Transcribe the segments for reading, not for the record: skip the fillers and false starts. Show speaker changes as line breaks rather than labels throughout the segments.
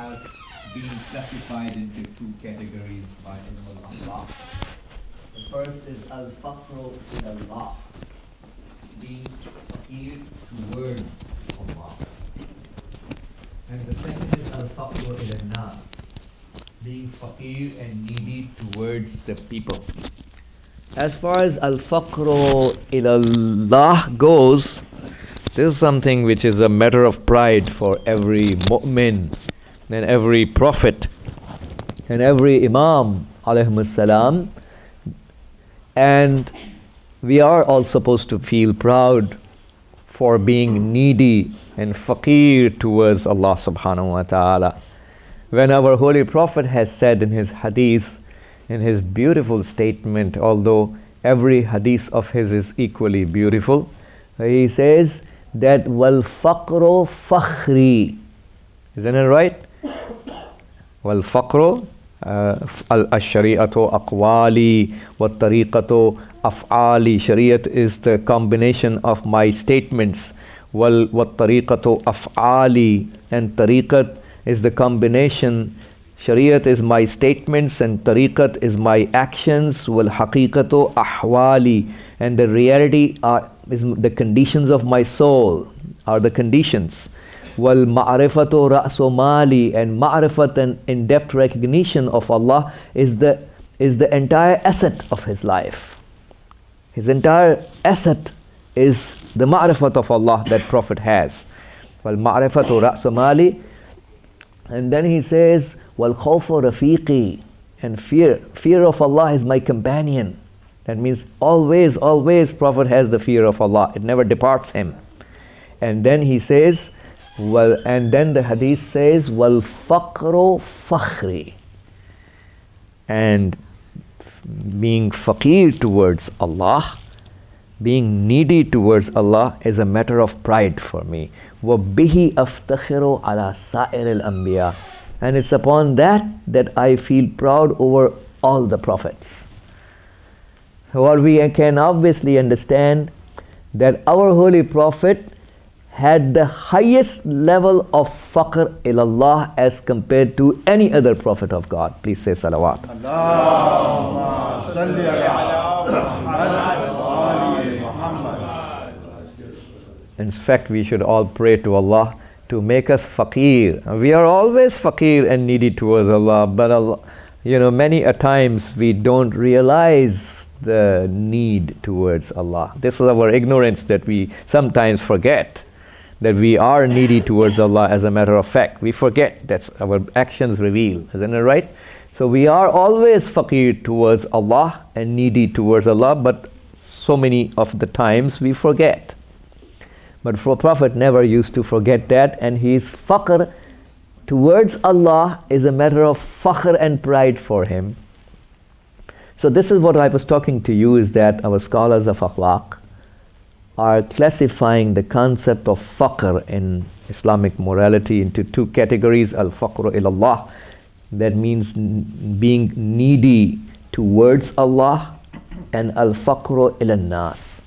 has been classified into two categories by Allah. The first is al-faqru ila-Allah, being faqir towards Allah. And the second is al-faqru ila-nas, being faqir and needy towards the people. As far as al-faqru ila-Allah goes, this is something which is a matter of pride for every mu'min and every prophet and every imam alayhimus salam. And we are all supposed to feel proud for being needy and faqir towards Allah subhanahu wa ta'ala. When our holy prophet has said in his hadith, in his beautiful statement, although every hadith of his is equally beautiful, he says that wal faqru fakhri. Isn't it right? Wal faqru al-shari'atu aqwali wa tariqatu af'ali. Shari'at is the combination of my statements. Wal tariqatu af'ali, and tariqat is the combination. Shari'at is my statements and tariqat is my actions. Wal haqiqatu ahwali, and the reality is the conditions of my soul, are the conditions. Wal ma'rifatu ra'su mali, and ma'rifat and in-depth recognition of Allah is the entire asset of his life. His entire asset is the ma'rifat of Allah that Prophet has. Wal ma'rifatu ra'su mali, and then he says wal khawfu rafiqi, and fear of Allah is my companion. That means always Prophet has the fear of Allah. It never departs him. And then he says, and then the hadith says, wal faqru fakhri, and being faqir towards Allah, being needy towards Allah is a matter of pride for me. Wa bihi aftakhiru ala sa'ir al-anbiya, and it's upon that I feel proud over all the prophets. What we can obviously understand that our holy prophet had the highest level of faqr ilallah as compared to any other prophet of God. Please say salawat. Allahumma salli ala Muhammad. In fact, we should all pray to Allah to make us faqir. We are always faqir and needy towards Allah, but Allah, many a times we don't realize the need towards Allah. This is our ignorance that we sometimes forget that we are needy towards Allah. As a matter of fact, we forget. That's our actions reveal. Isn't it right? So we are always faqir towards Allah and needy towards Allah, but so many of the times we forget. But for Prophet never used to forget that, and his faqr towards Allah is a matter of fakhr and pride for him. So this is what I was talking to you, is that our scholars of akhlaq are classifying the concept of faqr in Islamic morality into two categories: al-faqru ilallah, that means being needy towards Allah, and al-faqru ilan-nas,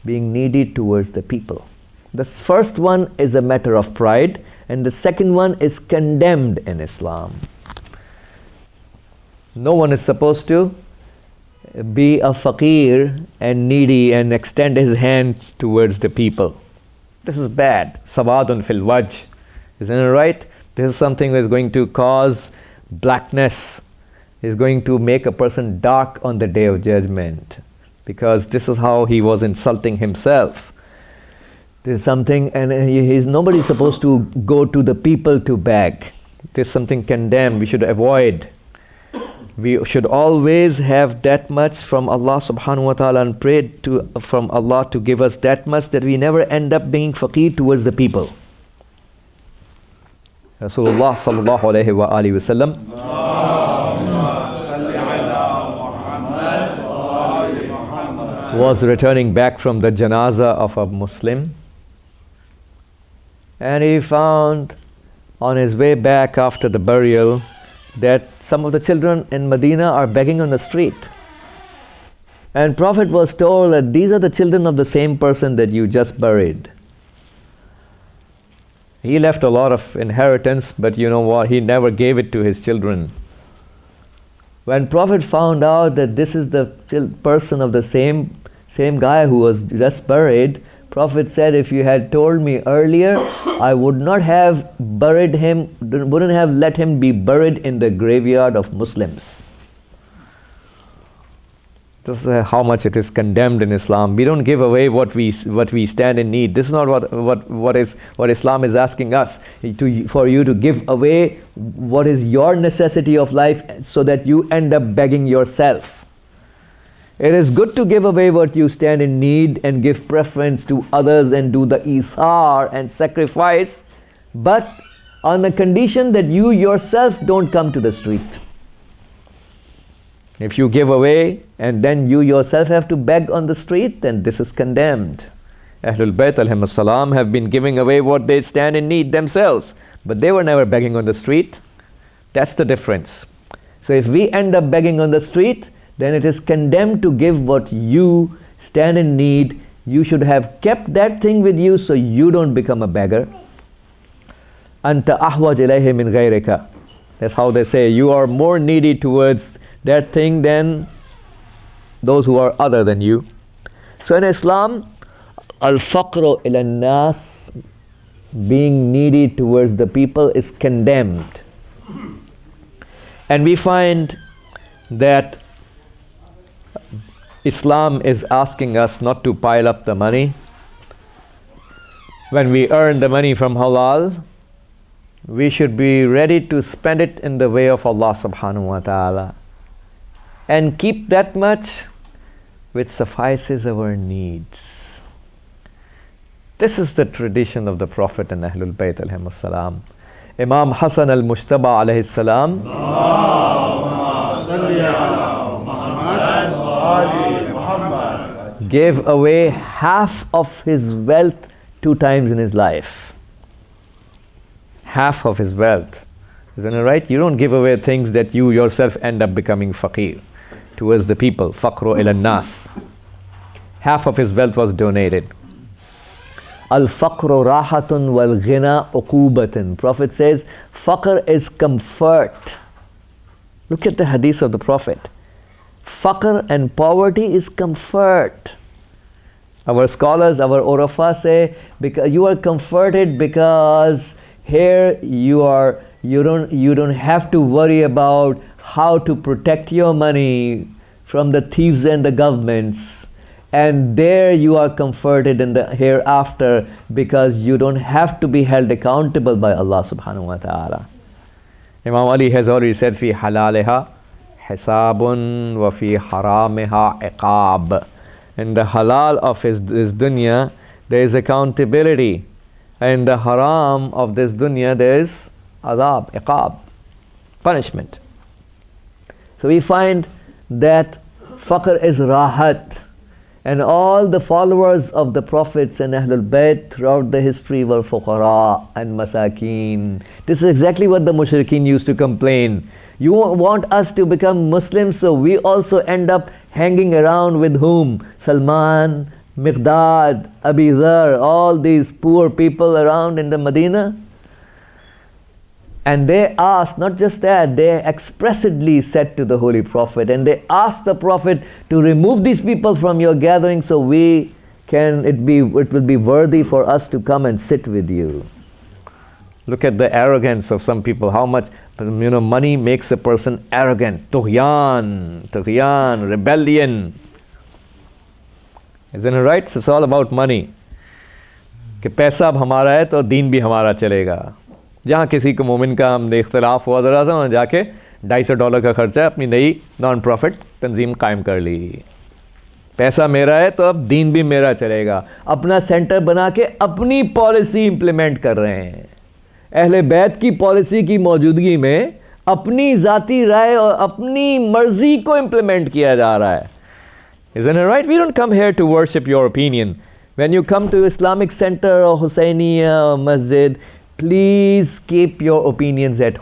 being needy towards the people. The first one is a matter of pride, and the second one is condemned in Islam. No one is supposed to be a faqir and needy and extend his hands towards the people. This is bad. Sawadun fil wajh. Isn't it right? This is something that is going to cause blackness, is going to make a person dark on the day of judgment, because this is how he was insulting himself. There's something, and nobody's supposed to go to the people to beg. There's something condemned. We should avoid. We should always have that much from Allah subhanahu wa ta'ala and pray from Allah to give us that much that we never end up being faqir towards the people. Rasulullah sallallahu alayhi wa alihi wa sallam was returning back from the janazah of a Muslim, and he found on his way back after the burial that some of the children in Medina are begging on the street. And Prophet was told that these are the children of the same person that you just buried. He left a lot of inheritance, but you know what? He never gave it to his children. When Prophet found out that this is the person of the same guy who was just buried, Prophet said, if you had told me earlier, I would not have buried him, wouldn't have let him be buried in the graveyard of Muslims. This is how much it is condemned in Islam. We don't give away what we stand in need. This is not what Islam is asking us, for you to give away what is your necessity of life so that you end up begging yourself. It is good to give away what you stand in need and give preference to others and do the isar and sacrifice, but on the condition that you yourself don't come to the street. If you give away and then you yourself have to beg on the street, then this is condemned. Ahlul Bayt alayhimus salam have been giving away what they stand in need themselves, but they were never begging on the street. That's the difference. So if we end up begging on the street, then it is condemned to give what you stand in need. You should have kept that thing with you so you don't become a beggar. Anta ahwaj ilayhi min ghayrika. That's how they say, you are more needy towards that thing than those who are other than you. So in Islam, al-faqru ila nas, being needy towards the people, is condemned. And we find that Islam is asking us not to pile up the money. When we earn the money from halal, we should be ready to spend it in the way of Allah subhanahu wa ta'ala, and keep that much which suffices our needs. This is the tradition of the Prophet and Ahlul Bayt alayhimus salam. Imam Hassan al-Mushtaba alayhi salam gave away half of his wealth 2 times in his life. Half of his wealth. Isn't it right? You don't give away things that you yourself end up becoming faqir towards the people. Faqru ila nas. Half of his wealth was donated. Al-faqru rahatun wal ghina uqubatun. Prophet says, faqr is comfort. Look at the hadith of the Prophet. Faqr and poverty is comfort. Our scholars, our urafa say, because you are comforted because here you don't have to worry about how to protect your money from the thieves and the governments. And there you are comforted in the hereafter because you don't have to be held accountable by Allah subhanahu wa ta'ala. Imam Ali has already said, fi halaliha hisabun wa fi haramiha iqab. In the halal of this dunya, there is accountability. In the haram of this dunya, there is adab, iqab, punishment. So we find that faqr is rahat. And all the followers of the Prophets and Ahlul Bayt throughout the history were fuqara and masakeen. This is exactly what the mushrikeen used to complain. You want us to become Muslims, so we also end up hanging around with whom? Salman, Miqdad, Abi Dhar, all these poor people around in the Medina. And they asked, not just that, they expressly said to the Holy Prophet, and they asked the Prophet to remove these people from your gathering so it will be worthy for us to come and sit with you. Look at the arrogance of some people, how much money makes a person arrogant. Tughyan, rebellion. Isn't it right? So it's all about money. कि पैसा अब हमारा है तो दीन भी हमारा चलेगा. जहाँ किसी को मोमिन का हमने इख्तलाफ हुआ ज़रा सा, वहाँ जाके $250 का खर्चा अपनी नई नॉन प्रॉफिट तंजीम कायम कर ली. पैसा मेरा है तो अब दीन भी मेरा चलेगा. अपना सेंटर बना के अपनी पॉलिसी इम्प्लीमेंट कर रहे हैं. अहले बैत की पॉलिसी की मौजूदगी में अपनी ज़ाती राय और अपनी मर्ज़ी को इम्प्लीमेंट किया जा रहा है. Isn't it right? We don't come here to worship your opinion. When you come to Islamic Center or Hussainiya or Masjid, please keep your opinions at home.